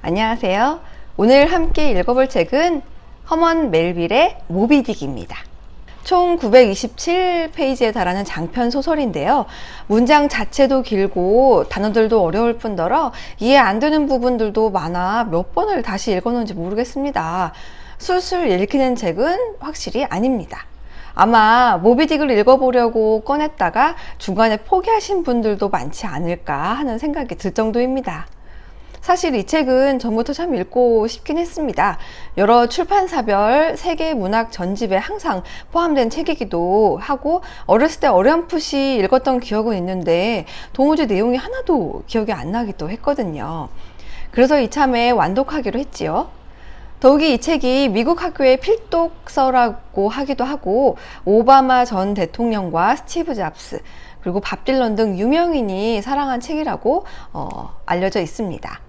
안녕하세요. 오늘 함께 읽어볼 책은 허먼 멜빌의 모비딕입니다. 총 927페이지에 달하는 장편 소설인데요. 문장 자체도 길고 단어들도 어려울 뿐더러 이해 안 되는 부분들도 많아 몇 번을 다시 읽었는지 모르겠습니다. 술술 읽히는 책은 확실히 아닙니다. 아마 모비딕을 읽어보려고 꺼냈다가 중간에 포기하신 분들도 많지 않을까 하는 생각이 들 정도입니다. 사실 이 책은 전부터 참 읽고 싶긴 했습니다. 여러 출판사별 세계 문학 전집에 항상 포함된 책이기도 하고 어렸을 때 어렴풋이 읽었던 기억은 있는데 도무지 내용이 하나도 기억이 안 나기도 했거든요. 그래서 이참에 완독하기로 했지요. 더욱이 이 책이 미국 학교의 필독서라고 하기도 하고 오바마 전 대통령과 스티브 잡스 그리고 밥 딜런 등 유명인이 사랑한 책이라고 알려져 있습니다.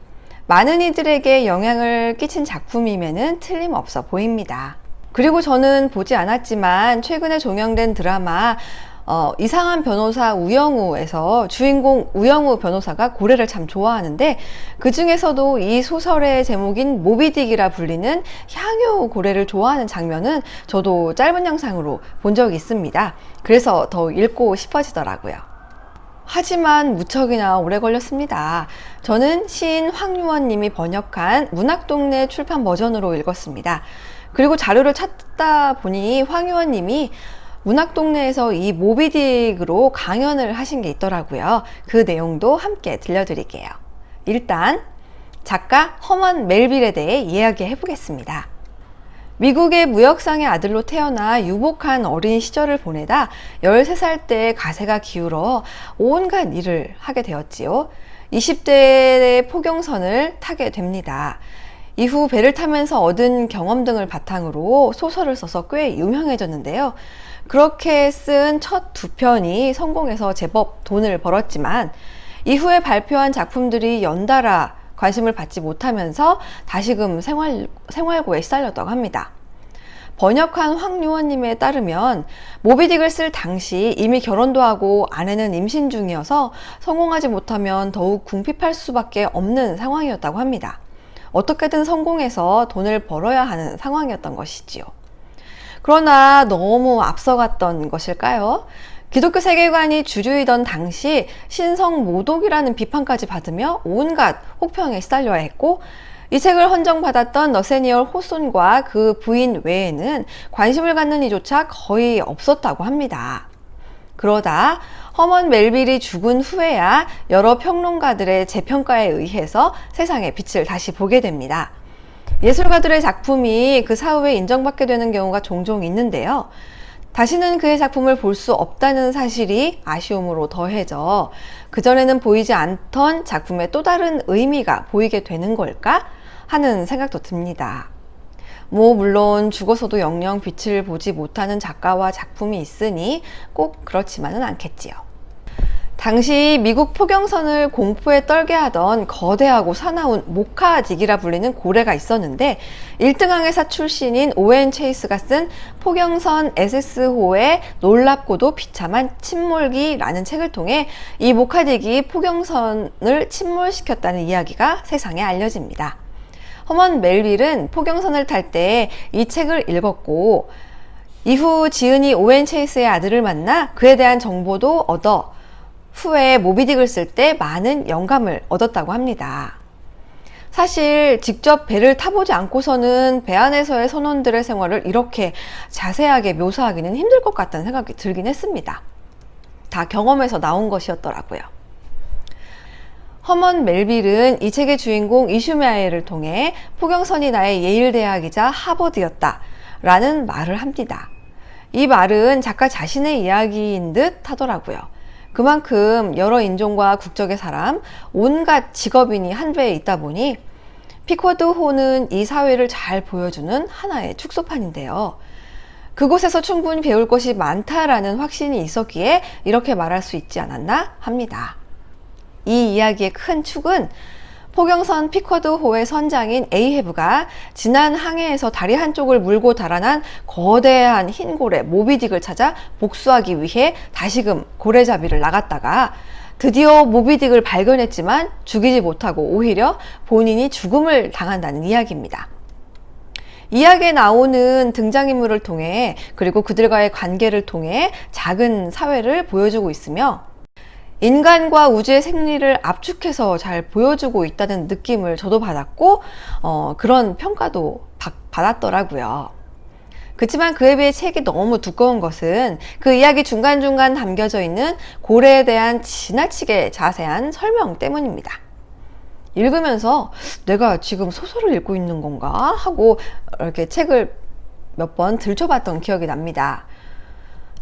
많은 이들에게 영향을 끼친 작품임에는 틀림없어 보입니다. 그리고 저는 보지 않았지만 최근에 종영된 드라마 이상한 변호사 우영우에서 주인공 우영우 변호사가 고래를 참 좋아하는데 그 중에서도 이 소설의 제목인 모비딕이라 불리는 향유 고래를 좋아하는 장면은 저도 짧은 영상으로 본 적이 있습니다. 그래서 더 읽고 싶어지더라고요. 하지만 무척이나 오래 걸렸습니다. 저는 시인 황유원 님이 번역한 문학동네 출판 버전으로 읽었습니다. 그리고 자료를 찾다 보니 황유원 님이 문학동네에서 이 모비딕으로 강연을 하신 게 있더라고요. 그 내용도 함께 들려드릴게요. 일단 작가 허먼 멜빌에 대해 이야기해 보겠습니다. 미국의 무역상의 아들로 태어나 유복한 어린 시절을 보내다 13살 때 가세가 기울어 온갖 일을 하게 되었지요. 20대의 포경선을 타게 됩니다. 이후 배를 타면서 얻은 경험 등을 바탕으로 소설을 써서 꽤 유명해졌는데요. 그렇게 쓴 첫 2편이 성공해서 제법 돈을 벌었지만 이후에 발표한 작품들이 연달아 관심을 받지 못하면서 다시금 생활고에 시달렸다고 합니다. 번역한 황유원님에 따르면 모비딕을 쓸 당시 이미 결혼도 하고 아내는 임신 중이어서 성공하지 못하면 더욱 궁핍할 수밖에 없는 상황이었다고 합니다. 어떻게든 성공해서 돈을 벌어야 하는 상황이었던 것이지요. 그러나 너무 앞서갔던 것일까요? 기독교 세계관이 주류이던 당시 신성 모독이라는 비판까지 받으며 온갖 혹평에 시달려야 했고 이 책을 헌정받았던 너세니얼 호손과 그 부인 외에는 관심을 갖는 이조차 거의 없었다고 합니다. 그러다 허먼 멜빌이 죽은 후에야 여러 평론가들의 재평가에 의해서 세상의 빛을 다시 보게 됩니다. 예술가들의 작품이 그 사후에 인정받게 되는 경우가 종종 있는데요. 다시는 그의 작품을 볼 수 없다는 사실이 아쉬움으로 더해져 그전에는 보이지 않던 작품의 또 다른 의미가 보이게 되는 걸까 하는 생각도 듭니다. 물론 죽어서도 영영 빛을 보지 못하는 작가와 작품이 있으니 꼭 그렇지만은 않겠지요. 당시 미국 포경선을 공포에 떨게 하던 거대하고 사나운 모카딕이라 불리는 고래가 있었는데 1등 항해사 출신인 오웬 체이스가 쓴 포경선 SS호의 놀랍고도 비참한 침몰기라는 책을 통해 이 모카딕이 포경선을 침몰시켰다는 이야기가 세상에 알려집니다. 허먼 멜빌은 포경선을 탈 때 이 책을 읽었고 이후 지은이 오웬 체이스의 아들을 만나 그에 대한 정보도 얻어 후에 모비딕을 쓸 때 많은 영감을 얻었다고 합니다. 사실 직접 배를 타보지 않고서는 배 안에서의 선원들의 생활을 이렇게 자세하게 묘사하기는 힘들 것 같다는 생각이 들긴 했습니다. 다 경험에서 나온 것이었더라고요. 허먼 멜빌은 이 책의 주인공 이슈마엘을 통해 포경선이 나의 예일 대학이자 하버드였다 라는 말을 합니다. 이 말은 작가 자신의 이야기인 듯 하더라고요. 그만큼 여러 인종과 국적의 사람, 온갖 직업인이 한 배에 있다 보니 피쿼드 호는 이 사회를 잘 보여주는 하나의 축소판인데요. 그곳에서 충분히 배울 것이 많다라는 확신이 있었기에 이렇게 말할 수 있지 않았나 합니다. 이 이야기의 큰 축은 포경선 피쿼드호의 선장인 에이헤브가 지난 항해에서 다리 한쪽을 물고 달아난 거대한 흰 고래 모비딕을 찾아 복수하기 위해 다시금 고래잡이를 나갔다가 드디어 모비딕을 발견했지만 죽이지 못하고 오히려 본인이 죽음을 당한다는 이야기입니다. 이야기에 나오는 등장인물을 통해 그리고 그들과의 관계를 통해 작은 사회를 보여주고 있으며 인간과 우주의 생리를 압축해서 잘 보여주고 있다는 느낌을 저도 받았고 그런 평가도 받았더라고요. 그렇지만 그에 비해 책이 너무 두꺼운 것은 그 이야기 중간중간 담겨져 있는 고래에 대한 지나치게 자세한 설명 때문입니다. 읽으면서 내가 지금 소설을 읽고 있는 건가 하고 이렇게 책을 몇 번 들춰봤던 기억이 납니다.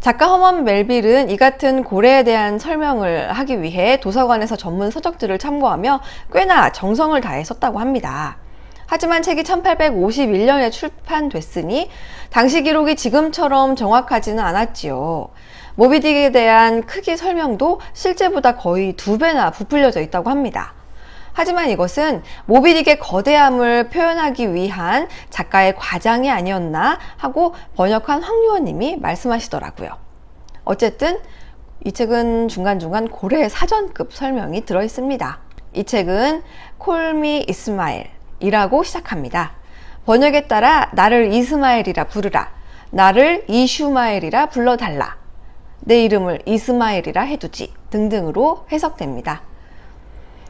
작가 허먼 멜빌은 이 같은 고래에 대한 설명을 하기 위해 도서관에서 전문 서적들을 참고하며 꽤나 정성을 다해 썼다고 합니다. 하지만 책이 1851년에 출판됐으니 당시 기록이 지금처럼 정확하지는 않았지요. 모비딕에 대한 크기 설명도 실제보다 거의 2배나 부풀려져 있다고 합니다. 하지만 이것은 모비딕의 거대함을 표현하기 위한 작가의 과장이 아니었나 하고 번역한 황유원님이 말씀하시더라고요. 어쨌든 이 책은 중간중간 고래의 사전급 설명이 들어있습니다. 이 책은 Call me Ismail 이라고 시작합니다. 번역에 따라 나를 이스마엘이라 부르라, 나를 이슈마엘이라 불러달라, 내 이름을 이스마엘이라 해두지 등등으로 해석됩니다.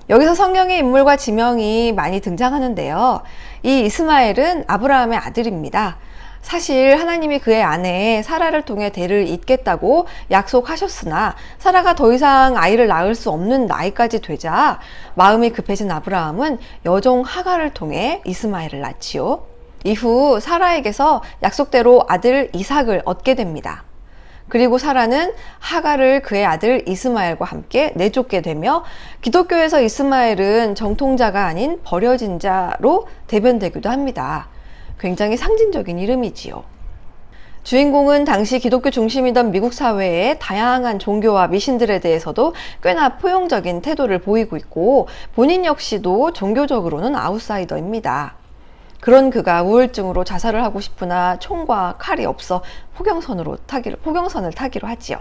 여기서 성경의 인물과 지명이 많이 등장하는데요. 이 이스마엘은 아브라함의 아들입니다. 사실 하나님이 그의 아내 사라를 통해 대를 잇겠다고 약속하셨으나 사라가 더 이상 아이를 낳을 수 없는 나이까지 되자 마음이 급해진 아브라함은 여종 하갈을 통해 이스마엘을 낳지요. 이후 사라에게서 약속대로 아들 이삭을 얻게 됩니다. 그리고 사라는 하갈을 그의 아들 이스마엘과 함께 내쫓게 되며 기독교에서 이스마엘은 정통자가 아닌 버려진 자로 대변되기도 합니다. 굉장히 상징적인 이름이지요. 주인공은 당시 기독교 중심이던 미국 사회의 다양한 종교와 미신들에 대해서도 꽤나 포용적인 태도를 보이고 있고 본인 역시도 종교적으로는 아웃사이더입니다. 그런 그가 우울증으로 자살을 하고 싶으나 총과 칼이 없어 포경선을 타기로 하지요.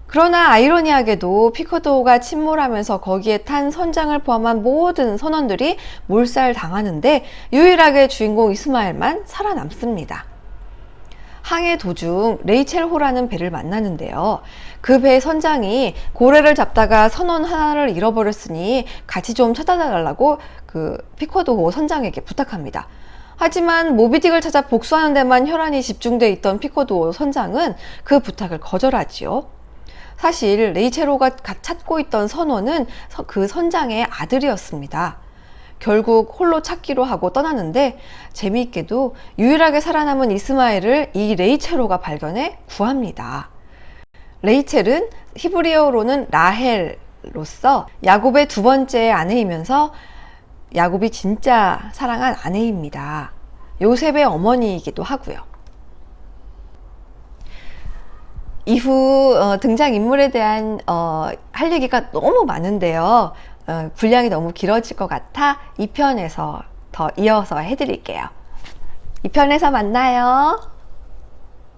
그러나 아이러니하게도 피코도가 침몰하면서 거기에 탄 선장을 포함한 모든 선원들이 몰살당하는데 유일하게 주인공 이스마엘만 살아남습니다. 항해 도중 레이첼 호라는 배를 만나는데요. 그 배의 선장이 고래를 잡다가 선원 하나를 잃어버렸으니 같이 좀 찾아달라고 그 피코도 선장에게 부탁합니다. 하지만 모비딕을 찾아 복수하는 데만 혈안이 집중돼 있던 피코도 선장은 그 부탁을 거절하지요. 사실 레이첼호가 찾고 있던 선원은 그 선장의 아들이었습니다. 결국 홀로 찾기로 하고 떠나는데 재미있게도 유일하게 살아남은 이스마엘을 이 레이첼호가 발견해 구합니다. 레이첼은 히브리어로는 라헬로서 야곱의 두 번째 아내이면서 야곱이 진짜 사랑한 아내입니다. 요셉의 어머니이기도 하고요. 이후 등장인물에 대한 할 얘기가 너무 많은데요. 분량이 너무 길어질 것 같아 2편에서 더 이어서 해드릴게요. 2편에서 만나요.